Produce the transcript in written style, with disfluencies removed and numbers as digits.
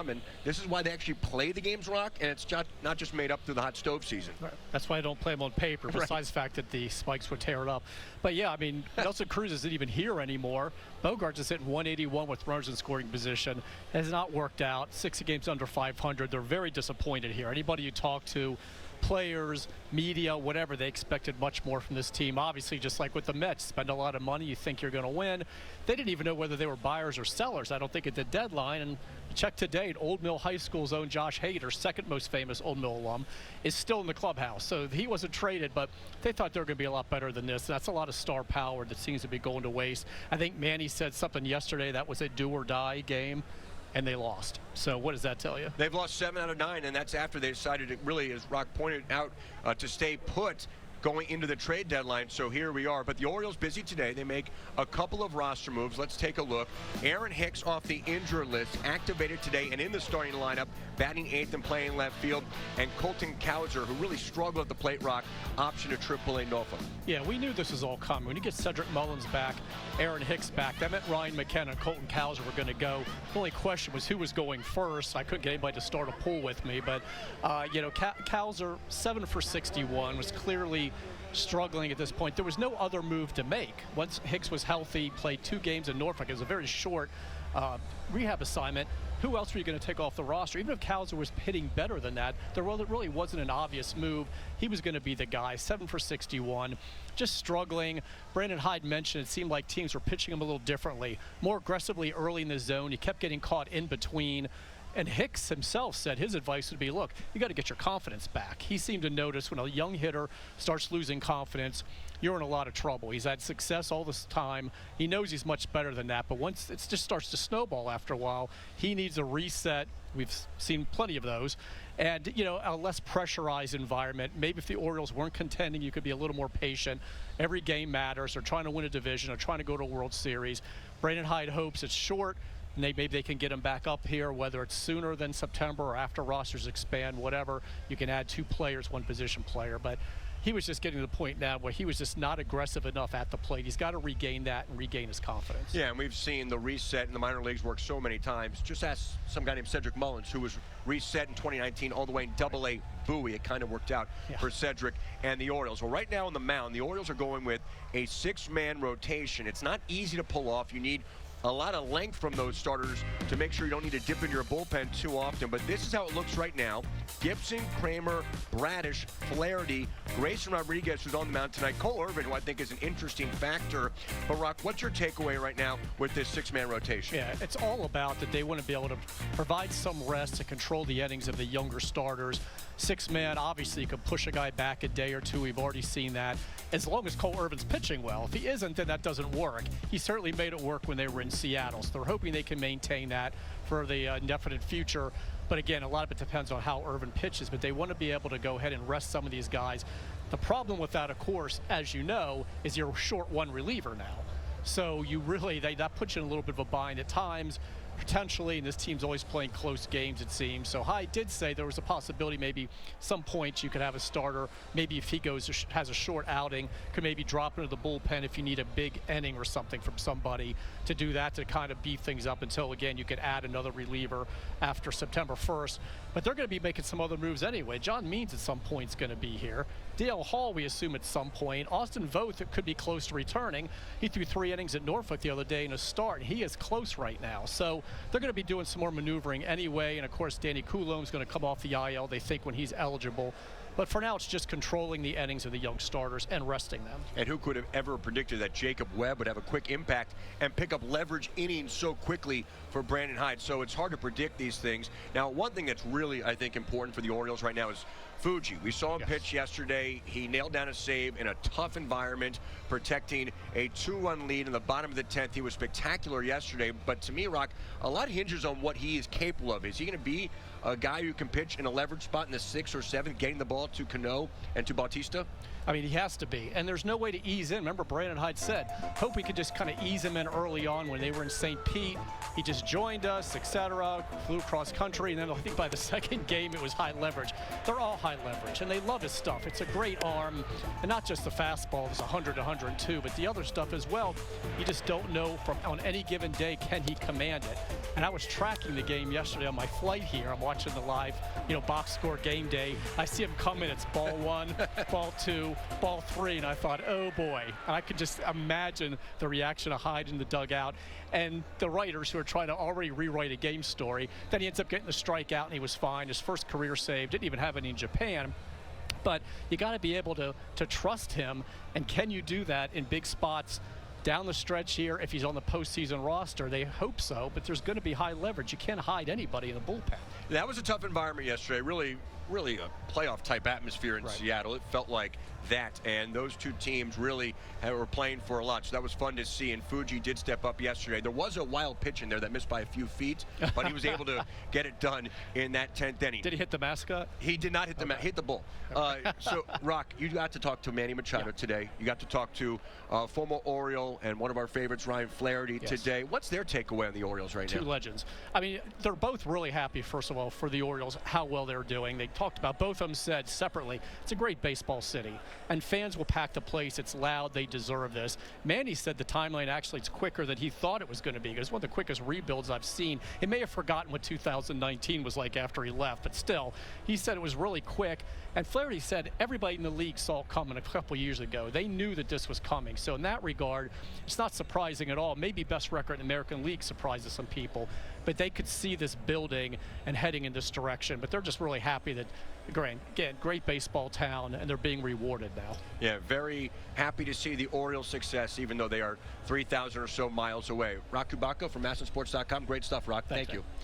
come, and this is why they actually play the games, Rock, and it's not just made up through the hot stove season. Right. That's why I don't play them on paper, besides the fact that the spikes would tear it up. But yeah, I mean, Nelson Cruz isn't even here anymore. Bogarts is hitting 181 with runners in scoring position. It has not worked out. 6 games under 500. They're very disappointed here. Anybody you talk to, players, media, whatever, they expected much more from this team. Obviously, just like with the Mets, spend a lot of money, you think you're going to win. They didn't even know whether they were buyers or sellers, I don't think, at the deadline. And check to date, Old Mill High School's own Josh Hader, second most famous Old Mill alum, is still in the clubhouse. So he wasn't traded, but they thought they were going to be a lot better than this. That's a lot of star power that seems to be going to waste. I think Manny said something yesterday that was a do-or-die game, and they lost. So what does that tell you? They've lost 7 out of 9, and that's after they decided to really, as Rock pointed out, to stay put going into the trade deadline. So here we are. But the Orioles busy today. They make a couple of roster moves. Let's take a look. Aaron Hicks off the injured list, activated today and in the starting lineup, batting 8th and playing left field. And Colton Cowser, who really struggled at the plate, Rock, option to AAA Norfolk. Yeah, we knew this was all coming. When you get Cedric Mullins back, Aaron Hicks back, that meant Ryan McKenna and Colton Cowser were going to go. The only question was who was going first. I couldn't get anybody to start a pool with me, but you know, Cowser 7 for 61 was clearly struggling at this point. There was no other move to make. Once Hicks was healthy, played 2 games in Norfolk. It was a very short rehab assignment. Who else were you going to take off the roster? Even if Cowser was hitting better than that, there really wasn't an obvious move. He was going to be the guy. 7 for 61, just struggling. Brandon Hyde mentioned it seemed like teams were pitching him a little differently, more aggressively early in the zone. He kept getting caught in between. And Hicks himself said his advice would be, look, you got to get your confidence back. He seemed to notice when a young hitter starts losing confidence, you're in a lot of trouble. He's had success all this time. He knows he's much better than that, but once it just starts to snowball after a while, he needs a reset. We've seen plenty of those. And, you know, a less pressurized environment. Maybe if the Orioles weren't contending, you could be a little more patient. Every game matters. They're trying to win a division. They're trying to go to a World Series. Brandon Hyde hopes it's short. Maybe they can get him back up here, whether it's sooner than September or after rosters expand, whatever. You can add 2 players, 1 position player. But he was just getting to the point now where he was just not aggressive enough at the plate. He's got to regain that and regain his confidence. Yeah, and we've seen the reset in the minor leagues work so many times. Just ask some guy named Cedric Mullins, who was reset in 2019 all the way in Double-A Bowie. It kind of worked out for Cedric and the Orioles. Well, right now on the mound, the Orioles are going with a 6-man rotation. It's not easy to pull off. You need a lot of length from those starters to make sure you don't need to dip in your bullpen too often. But this is how it looks right now. Gibson, Kramer, Bradish, Flaherty, Grayson Rodriguez, who's on the mound tonight, Cole Irvin, who I think is an interesting factor. But, Rock, what's your takeaway right now with this 6-man rotation? Yeah, it's all about that they want to be able to provide some rest to control the innings of the younger starters. 6-man, obviously, you can push a guy back a day or 2. We've already seen that. As long as Cole Irvin's pitching well. If he isn't, then that doesn't work. He certainly made it work when they were in Seattle. So they're hoping they can maintain that for the indefinite future. But again, a lot of it depends on how Irvin pitches. But they want to be able to go ahead and rest some of these guys. The problem with that, of course, as you know, is you're short 1 reliever now. So you really, that puts you in a little bit of a bind at times. Potentially, and this team's always playing close games, it seems. So Hyde did say there was a possibility maybe some point you could have a starter. Maybe if he has a short outing, could maybe drop into the bullpen if you need a big inning or something from somebody to do that, to kind of beef things up until, again, you could add another reliever after September 1st. But they're going to be making some other moves anyway. John Means at some point is going to be here. Dale Hall, we assume, at some point. Austin Voth could be close to returning. He threw 3 innings at Norfolk the other day in a start. He is close right now. So they're going to be doing some more maneuvering anyway. And, of course, Danny Coulombe's going to come off the IL, they think, when he's eligible. But for now, it's just controlling the innings of the young starters and resting them. And who could have ever predicted that Jacob Webb would have a quick impact and pick up leverage innings so quickly for Brandon Hyde? So it's hard to predict these things. Now, one thing that's really, I think, important for the Orioles right now is Fuji. We saw him pitch yesterday. He nailed down a save in a tough environment, protecting a 2-run lead in the bottom of the 10th. He was spectacular yesterday. But to me, Rock, a lot hinges on what he is capable of. Is he going to be a guy who can pitch in a leverage spot in the 6th or 7th, getting the ball to Cano and to Bautista? I mean, he has to be. And there's no way to ease in. Remember, Brandon Hyde said, hope we could just kind of ease him in early on when they were in St. Pete. He just joined us, etc., flew cross country, and then I think by the second game it was high leverage. They're all high leverage, and they love his stuff. It's a great arm, and not just the fastball is 100 to 102, but the other stuff as well. You just don't know from on any given day can he command it. And I was tracking the game yesterday on my flight here. I'm watching the live, box score game day. I see him coming. It's ball 1, ball 2, ball 3, and I thought, oh boy. And I could just imagine the reaction of Hyde in the dugout and the writers who are trying to already rewrite a game story. Then he ends up getting the strikeout, and he was fine. His first career save, didn't even have any in Japan. But you got to be able to trust him, and can you do that in big spots down the stretch here? If he's on the postseason roster, they hope so, but there's going to be high leverage. You can't hide anybody in the bullpen. That was a tough environment yesterday. Really a playoff type atmosphere in Seattle. It felt like that, and those two teams really were playing for a lot, so that was fun to see. And Fuji did step up yesterday. There was a wild pitch in there that missed by a few feet, but he was able to get it done in that 10th inning. Did he hit the mascot? He did not hit the hit the bull. So Roch, you got to talk to Manny Machado today. You got to talk to former Oriole and one of our favorites, Ryan Flaherty, today. What's their takeaway on the Orioles right now? Two legends. I mean, they're both really happy, first of all, for the Orioles, how well they're doing. They talked about, both of them said separately, it's a great baseball city, and fans will pack the place. It's loud. They deserve this. Manny said the timeline actually it's quicker than he thought it was going to be. It was one of the quickest rebuilds I've seen. He may have forgotten what 2019 was like after he left, but still, he said it was really quick. And Flaherty said everybody in the league saw it coming a couple years ago. They knew that this was coming. So in that regard, it's not surprising at all. Maybe best record in the American League surprises some people, but they could see this building and heading in this direction. But they're just really happy that, again, great baseball town, and they're being rewarded now. Yeah, very happy to see the Orioles' success, even though they are 3,000 or so miles away. Roch Kubatko from MASNsports.com. Great stuff, Roch. Thank you.